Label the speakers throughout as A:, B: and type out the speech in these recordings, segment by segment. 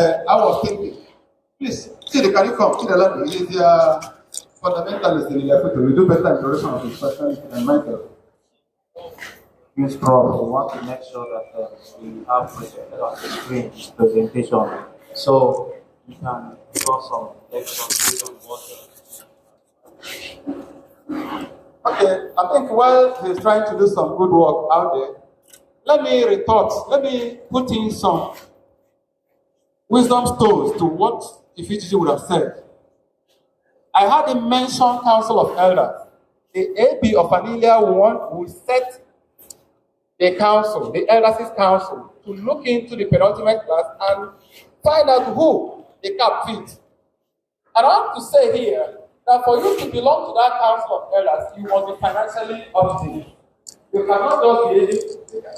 A: I was thinking, please, see, can you come? See the level. He is the fundamentalist in the effort to do better introduction of his personality and mental.
B: Use Prof. We want to make sure that we have presented on the screen presentation. So you can draw some examples on what.
A: Okay, I think while he's trying to do some good work out there, let me put in some wisdom stones to what Ifijiji would have said. I had him mention Council of Elders. The AB of Anilia will set the council, the Elders' Council, to look into the penultimate class and find out who the cap fits. And I want to say here that for you to belong to that Council of Elders, you must be financially up to it. You cannot just be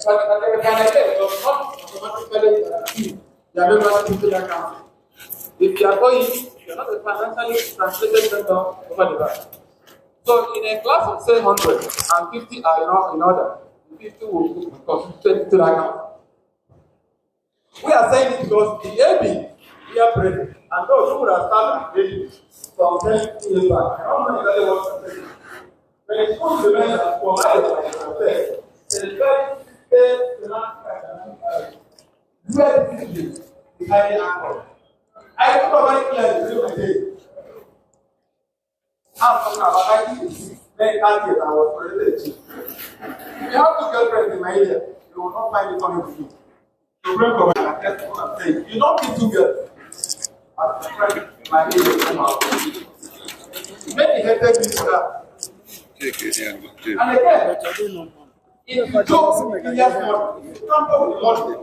A: but Canada does not automatically guarantee the membership into that council. If you are going, you are not a financially translated member over the back. So in a class of say 100 and 50 are in order, 50 will constitute to that council. We are saying it because the AB we are present, and those who would have started from 10 years back, I don't know exactly what to say. When it comes to men that provided by the affairs, it is very discipline behind the anchor. I think about it clearly during my day. I'm talking about 1986, very early I was already a chief. If you have two girlfriends in my area, you will not find it funny with you. You bring from my test what I'm saying. You don't need two girls. I'm trying in my area come out. Many hated me for that. And again, if you go in your money, you tamper with money.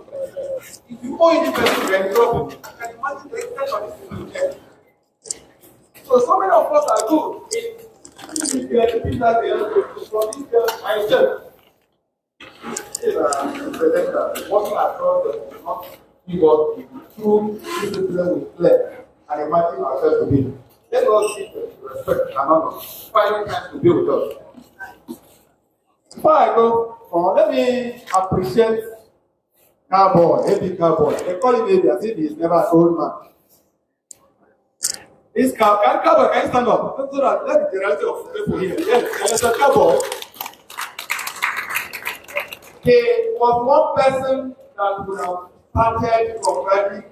A: If you go in the person and drop it, I can imagine the extent of this thing you get. So many of us are good in getting that from this girl myself. Is a presenter working across the not keyboard through discipline with flair and imagine ourselves to be. Let us seek respect and honor, finding time to be with us. Before I go, let me appreciate Cowboy, Baby Cowboy. They call him baby as if he is never an old man. This Cowboy, can you stand up? So that let the generality of people here. Yes, there's a Cowboy. He was one person that would have started from writing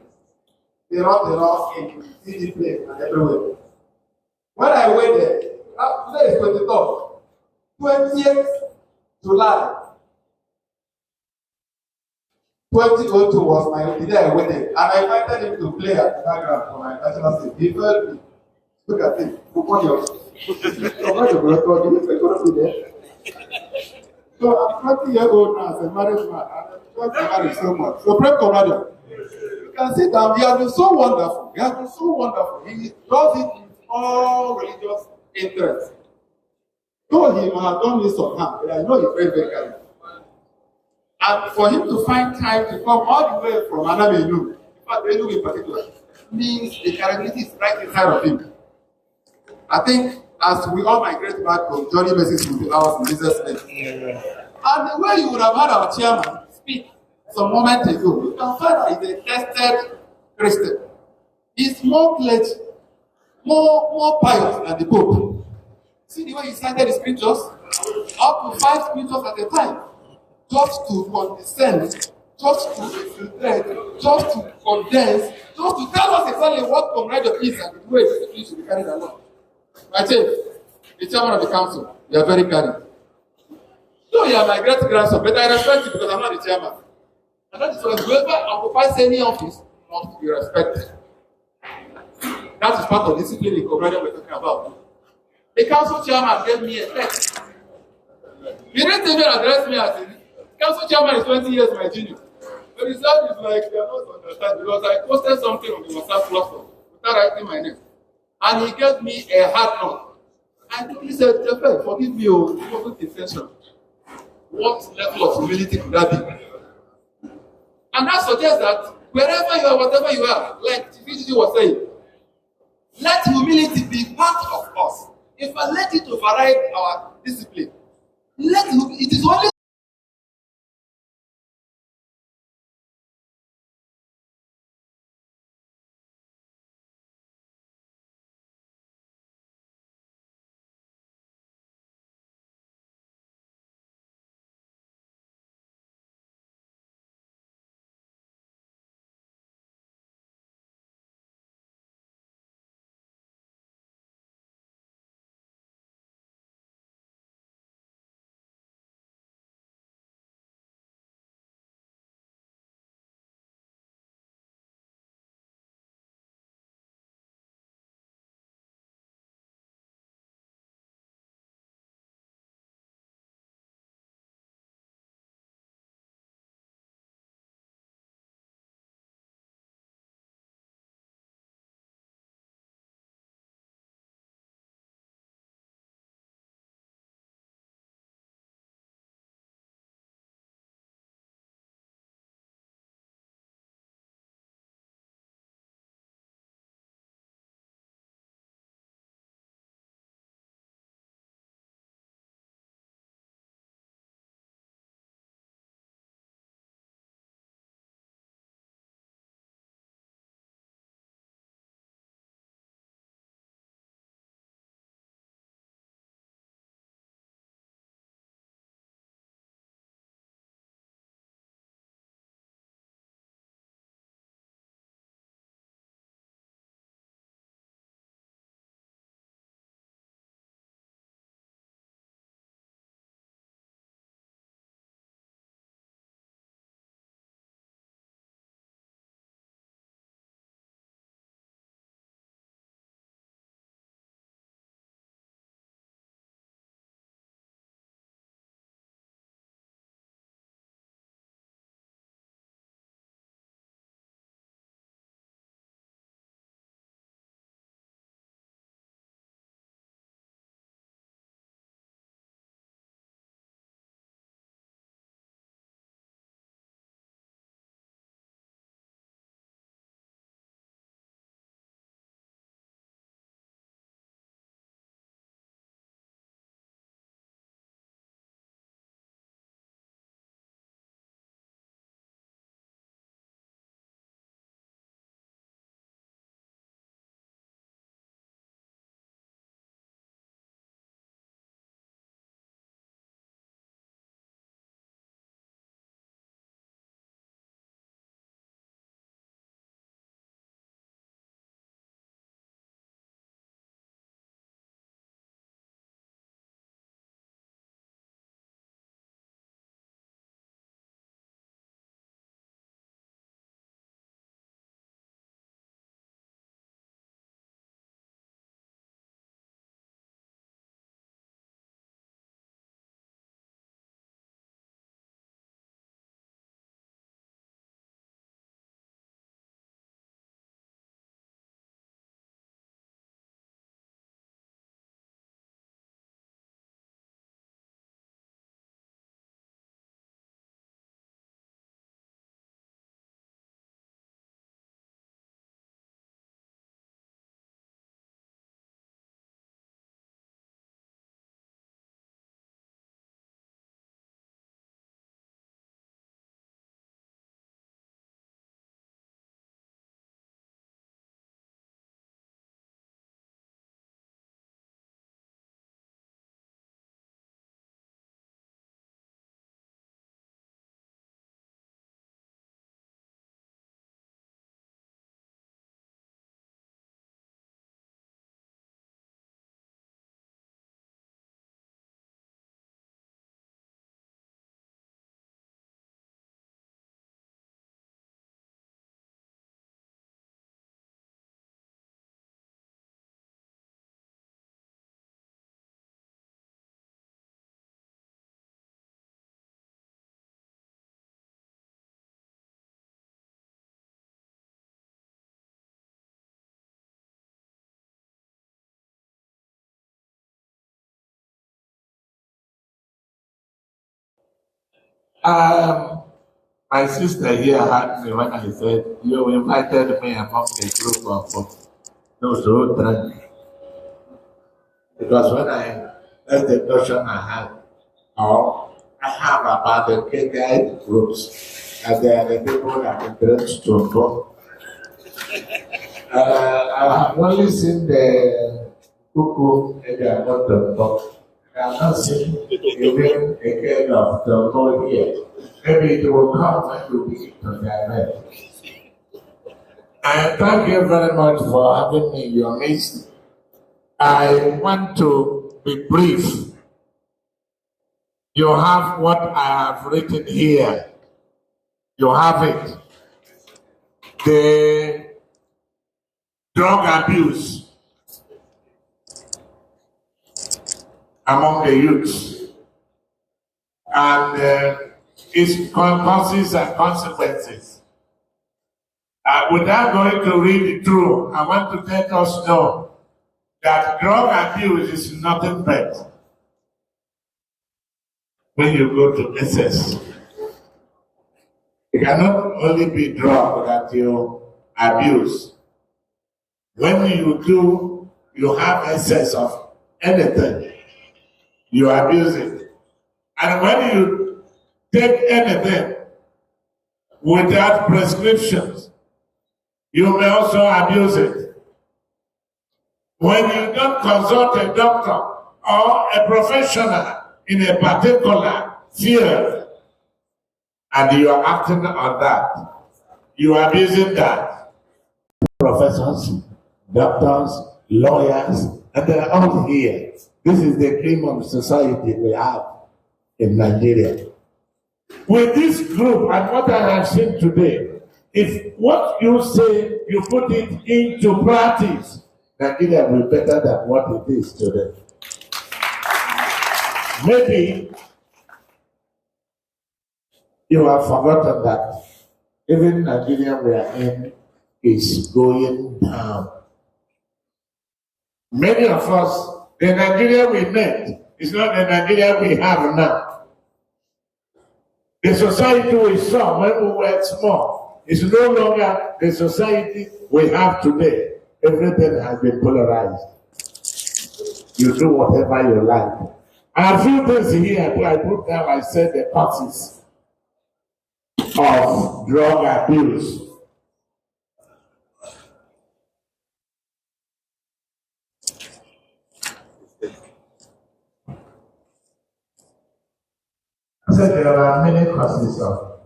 A: the rock in CD place and everywhere. When I went there, today is 23rd, 20th July 2002 was the day I went there, and I invited him to play at the background for my national team. He felt me. Look at him. Look on your. So I'm 20-year-old now as a married man, and I'm married so much. So pray for you can sit down. He has been so wonderful. He has been so wonderful. He does it with all religious interest. Though he might have done this on hand, but I know he's very, very kind. And for him to find time to come all the way from Anamenu, in fact, Enu in particular, means the credibility is right inside of him. I think as we all migrate back home, Johnny Message will be ours in Jesus' name. And the way you would have had our chairman speak some moment ago, you can find that he's a tested Christian. He's more pledged, more pious than the Pope. See the way he cited the scriptures? Up to 5 scriptures at a time. Just to condescend, just to infiltrate, just to condense, just to tell us exactly what comrade is and the way it should be carried along. My chief, the chairman of the council, you are very caring. So you are my great grandson, but I respect you because I'm not the chairman. And that is why whoever occupies any office must be respected. That is part of the discipline the comrade we're talking about. The council chairman gave me a text. He didn't even address me as a council chairman is 20 years my junior. The result is like they are not understand because I posted something on the WhatsApp platform without writing my name. And he gave me a hard knock. I quickly said, Jeff, forgive me, it wasn't intentional. What level of humility could that be? And that suggests that wherever you are, whatever you are, like TVG was saying, let humility be part of us. If I let it override our discipline, it is only
C: My sister here had me when I said, you invited me among a group of those who drank. Because when that's the notion I had, or I have about the K-guide groups, and they are the people that interest to go. I have only seen the cuckoo and they are not the dog. I have not seen even a kind of the dog here. Maybe it will come when you begin to direct. I thank you very much for having me in your midst. I want to be brief. You have what I have written here. You have it. The drug abuse among the youth and its causes and consequences. Without going to read it through, I want to let us know that drug abuse is nothing but when you go to excess. It cannot only be drug that you abuse. When you have excess of anything, you abuse it. And when you take anything without prescriptions, you may also abuse it. When you don't consult a doctor or a professional in a particular field, and you are acting on that, you are abusing that. Professors, doctors, lawyers, and they are all here. This is the cream of society we have in Nigeria. With this group and what I have seen today, if what you say, you put it into practice, Nigeria will be better than what it is today. Maybe you have forgotten that even Nigeria we are in is going down. Many of us, the Nigeria we met is not the Nigeria we have now. The society we saw when we were small is no longer the society we have today. Everything has been polarized. You do whatever you like. A few things here I put down, I said the causes of drug abuse. I said there are many causes of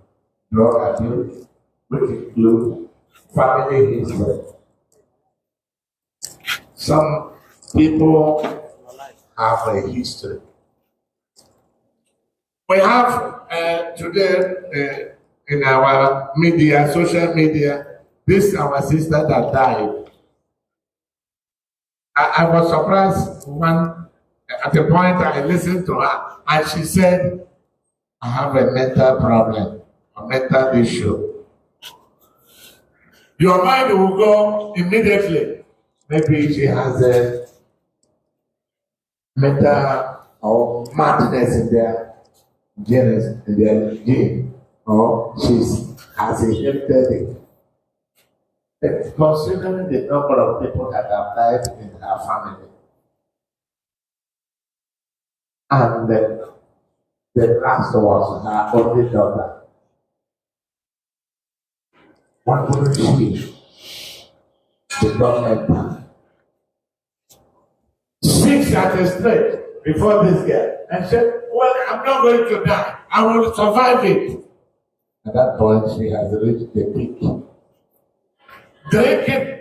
C: drug abuse, which include family history. Some people have a history. We have today in our media, social media, this our sister that died. I was surprised at the point I listened to her, and she said, I have a mental problem, a mental issue. Your mind will go immediately. Maybe she has a mental or madness in their gene, or she has a headache. Considering the number of people that have died in her family, and the last was her only daughter. Why wouldn't she become mental? 6 at a straight before this girl and said, well, I'm not going to die. I will survive it. At that point, she has reached the peak. Drinking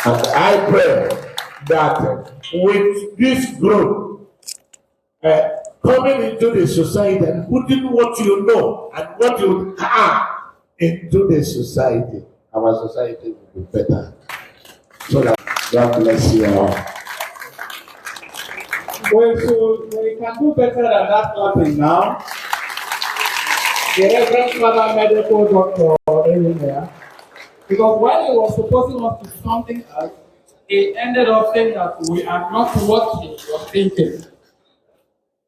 C: And I pray that with this group coming into the society and putting what you know and what you have into the society, our society will be better. So that God bless you all.
A: Well, so we can do better than that clapping now. The Reverend Father Medical Doctor in there. Because while he was supposing us to do something else, he ended up saying that we are not what he was thinking.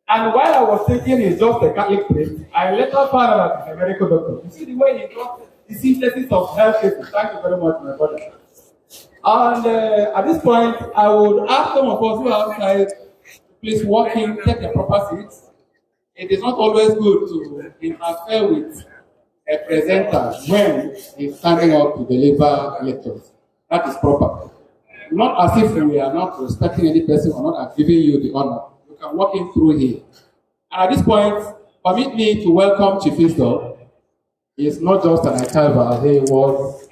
A: And while I was thinking he's just a Catholic priest, I later found out that he's a medical doctor. You see the way he got the synthesis of health cases. Thank you very much, my brother. And at this point, I would ask some of us who are outside, please walk in, take a proper seat. It is not always good to interfere with a presenter when he's standing up to deliver lectures. That is proper. Not as if we are not respecting any person or not giving you the honor. You can walk in through here. And at this point, permit me to welcome Chief Isdor. He is not just an archiver, he was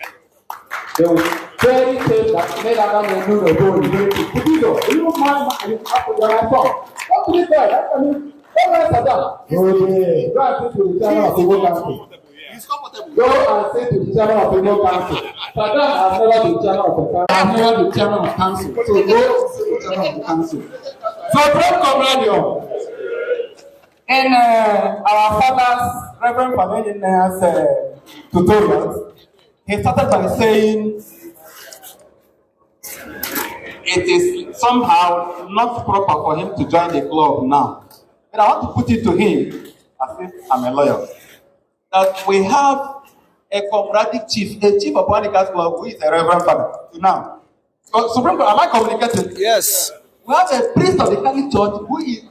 A: very safe that made Adam know the goal. You don't mind you have to your phone. What do you say? That's me. Go and sit down. Go and sit to the chairman of the Igbo Council. Go and sit to the chairman of the Igbo Council. Saddam has never been chairman of the council. I have never been chairman of the council. So go to the chairman of the council. So friend comrade, in our father's Reverend Padeni's tutorials, he started by saying it is somehow not proper for him to join the club now. And I want to put it to him, as if I'm a lawyer, that we have a comradic chief, a chief of one club who is a reverend father. So now, so Supreme Court, am I communicating?
D: Yes.
A: We have a priest of the Catholic Church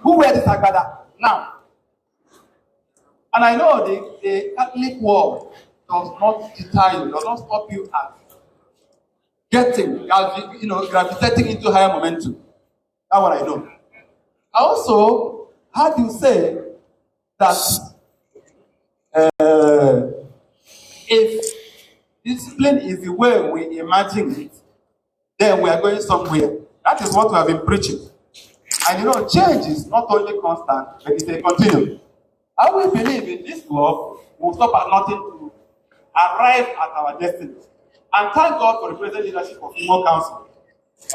A: who wears the agbada now. And I know the Catholic world does not deter you, does not stop you at getting, gravitating into higher momentum. That's what I know. I also heard you say that if discipline is the way we imagine it, then we are going somewhere. That is what we have been preaching. And change is not only constant, but it's a continuum. I will believe in this club, we'll stop at nothing to arrive at our destiny. And thank God for the present leadership of Imo Council,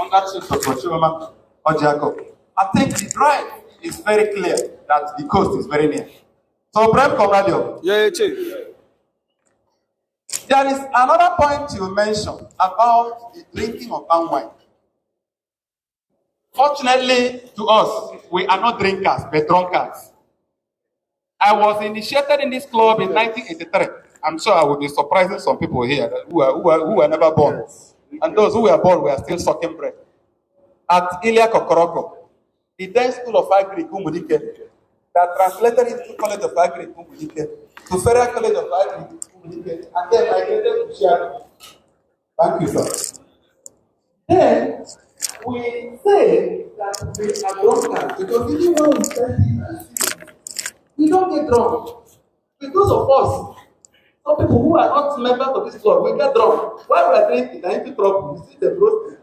A: under Chief Dr. Chiroma Ojiako. I think the drive is very clear that the coast is very near. So, Brem Comradio.
D: Yeah, Chief.
A: There is another point you mentioned about the drinking of palm wine. Fortunately to us, we are not drinkers, but drunkards. I was initiated in this club in 1983. I'm sure I will be surprising some people here who were never born. And those who were born were still sucking bread. At Ilia Kokoroko, the then School of Agri Kumudike, that translated into College of Agri Kumudike, to Federal College of Agri Kumudike, and then migrated to Jara. Thank you, sir. Then we say that we are drunkards because even when we study and see, we don't get drunk. Because of us. Some people who are not members of this club, we get drunk. While we are drinking, I need trouble. We see the roasting.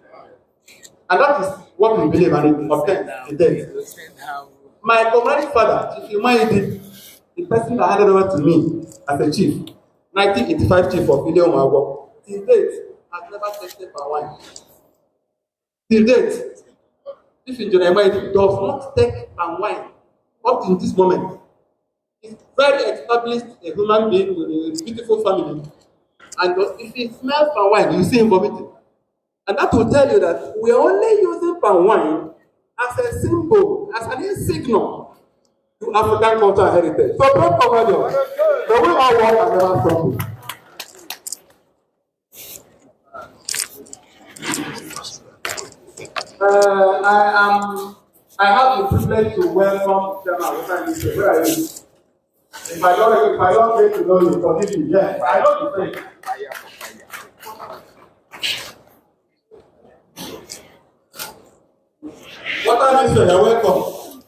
A: And that is what we believe, and it obtains the death. My comrade father, if you mind it, the person that handed over to me as a chief, 1985 chief of Ilio Mago, till date, has never tasted palm wine. Till date, if in Jeremiah does not take palm wine up to this moment, he's very established a human being with a beautiful family. And if he smells palm wine, you see him vomiting. And that will tell you that we are only using palm wine as a symbol, as an signal to African culture and heritage. So don't cover you. So we all want another trouble. I have the privilege to welcome Chairman. Where are you? If I don't get to know you, forgive me. Yes, I know the thing. What time is it? You're welcome.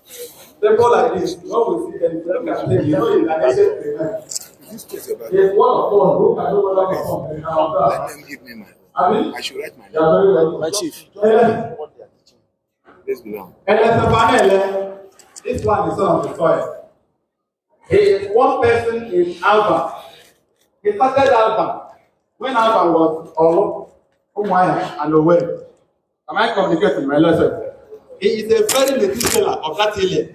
A: People like this, when we see them, it's an There's one of us who can do what I can. Let them give me my I should write my name. My chief. Let's be now. This one is on the soil. He is one person in Alba. He started Alba when Alba was all Umaya and Owerri. Am I communicating my lesson? He is a very native seller of that area.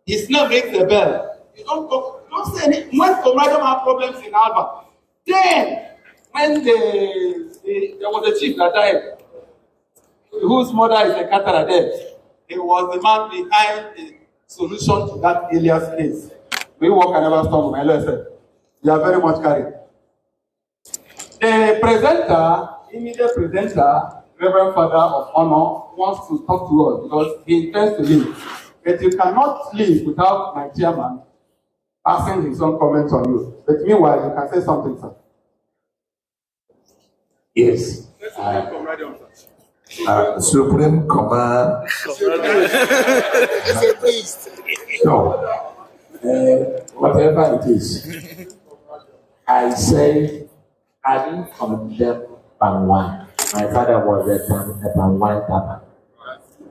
A: His name rings a bell. You don't say anything. When Comradium have problems in Alba, then when there was a chief that died, whose mother is a caterer there, he was the man behind the solution to that alias case. We work and never stop my lesson. You are very much carried. The presenter, immediate presenter, Reverend Father of Honor, wants to talk to us because he intends to leave. But you cannot leave without my chairman passing his own comments on you. But meanwhile, you can say something, sir.
C: Yes. Supreme Command. So, whatever it is, I say I didn't condemn Bangwan. My father was a Bangwan Tama,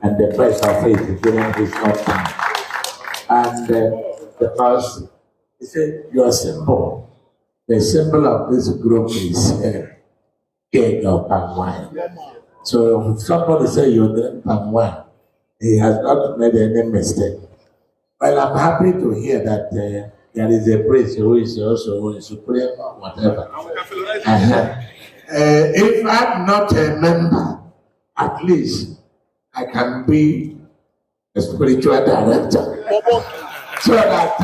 C: and the price of faith during his time. And the person, he said, your symbol, the symbol of this group is King of Bangwan. So if somebody say you drink Bangwan, he has not made any mistake. Well, I'm happy to hear that there is a priest who is also a supreme or whatever. If I'm not a member, at least I can be a spiritual director. So that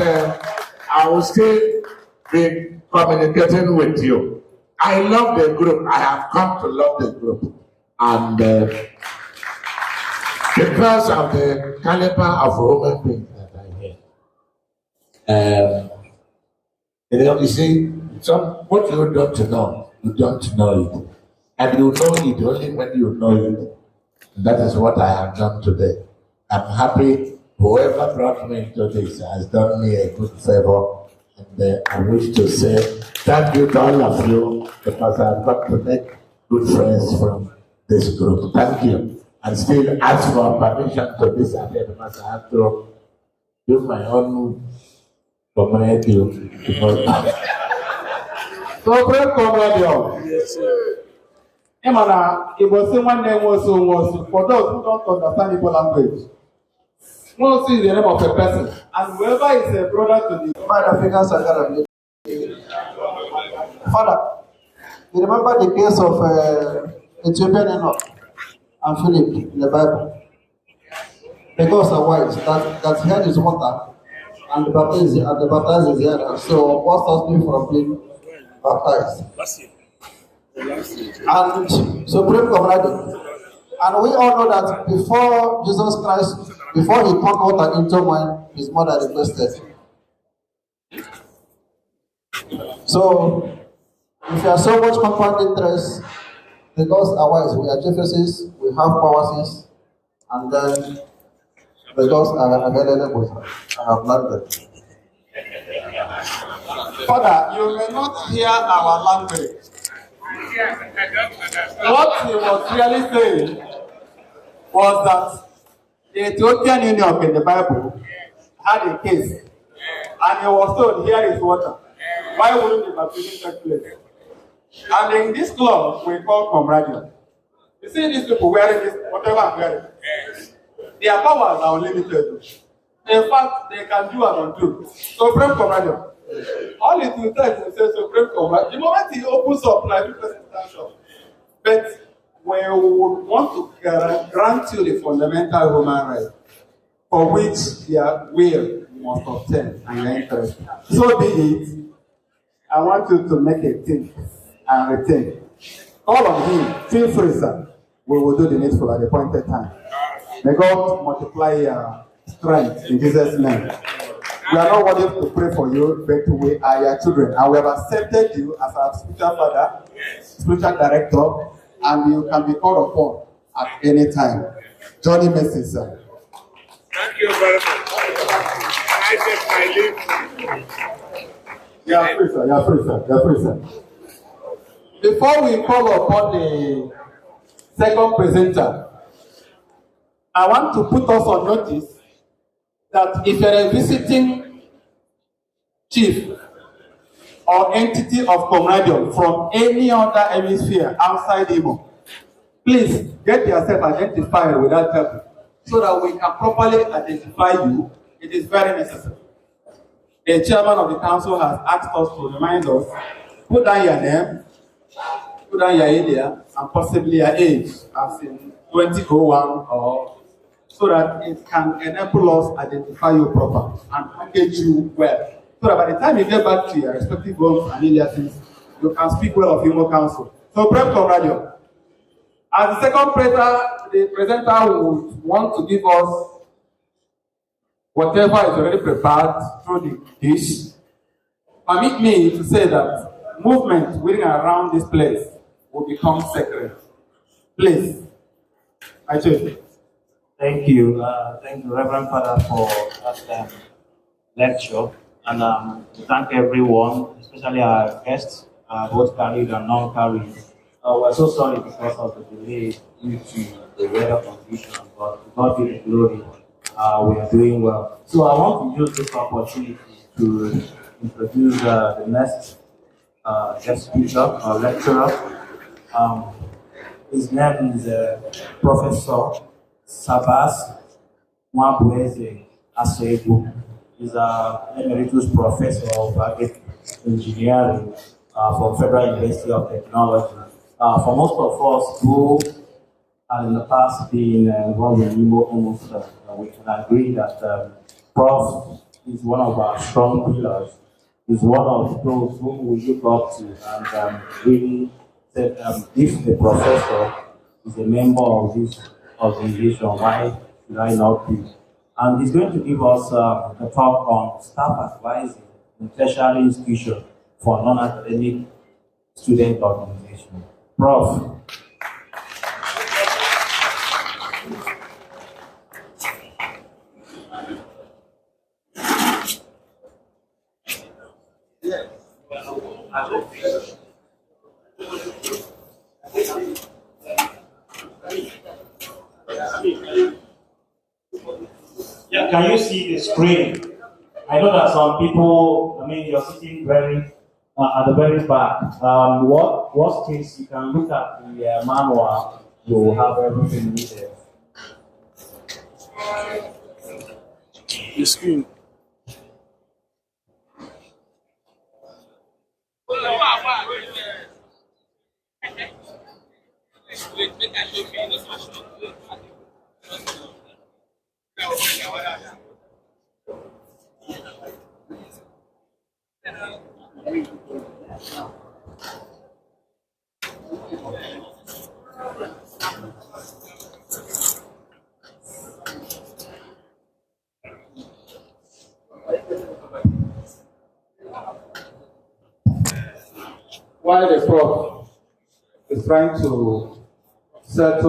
C: I will still be communicating with you. I love the group. I have come to love the group. And because of the caliber of human beings that I hear, you see, what you don't know, you don't know it. And you know it only when you know it. And that is what I have done today. I'm happy whoever brought me into this has done me a good favor. And I wish to say thank you to all of you because I've got to make good friends from this group. Thank you. And still ask for permission to disappear because I have to do my own community.
A: So, great Comradium. Yes, sir. It was someone name was for those who don't understand Igbo language. Most is the name of a person, and whoever is a brother to the African Academy. Father, you remember the case of Ethiopian Enoch and Philip in the Bible? Because of wise that head is water and the baptized is the other. So what stops me from being baptized? And Supreme Comrade. And we all know that before Jesus Christ, before he poured water into wine, his mother requested. So, if you are so much compound interest, because otherwise we are Jeffersons, we have powers, and then because I am available, I have landed. Father, you may not hear our language. What he was really saying was that the Ethiopian Union in the Bible had a case, and he was told, here is water. Why wouldn't the baptism take place? And in this club, we call camaraderie. You see these people wearing this, whatever I'm wearing. Their powers are unlimited. In fact, they can do and undo. So, Supreme Commander, all it will take is to say Supreme Commander. The moment he opens up, like people stand up. But we would want to grant you the fundamental human right, for which their will must obtain and your interest. So be it. I want you to make a think and rethink. All of him, feel free, sir. We will do the needful at the appointed time. May God multiply your strength in Jesus' name. We are not worthy to pray for you, but we are your children. And we have accepted you as our spiritual father, spiritual director, and you can be called upon at any time. Johnny Messi, sir.
C: Thank you very much. Can I take my leave?
A: You are free, sir. You are free, sir. You are free, sir. Before we call upon the second presenter, I want to put us on notice that if you're a visiting chief or entity of Comradium from any other hemisphere outside Imo, please get yourself identified with that person so that we can properly identify you. It is very necessary. The chairman of the council has asked us to remind us, put down your name, put down your area, and possibly your age, as in 2001, or so that it can enable us identify you properly and package you well. So that by the time you get back to your respective homes and aliases, you can speak well of Imo Council. So, Prep Radio, as the second presenter would want to give us whatever is already prepared through the dish, permit me to say that movement within and around this place will become sacred. Please, I choose.
B: Thank you, Reverend Father, for that lecture. And thank everyone, especially our guests, both carried and non-carried. We're so sorry because of the delay due to the weather conditions, but to God be the glory, we are doing well. So I want to use this opportunity to introduce the next guest speaker or lecturer. His name is Professor Sabas Mwabueze Asegu. He's an emeritus professor of engineering from Federal University of Technology. For most of us who have in the past been involved in Imo Hemispherial, we can agree that Prof is one of our strong pillars. He's one of those whom we look up to, and really said, if the professor is a member of this organization, why should I not be? And he's going to give us a talk on staff advising in tertiary institution for non-academic student organization. Prof. Yeah, can you see the screen? I know that some people, you're sitting very at the very back. Worst case, you can look at the manual, you will have everything needed.
D: The screen.
A: While the prof is trying to settle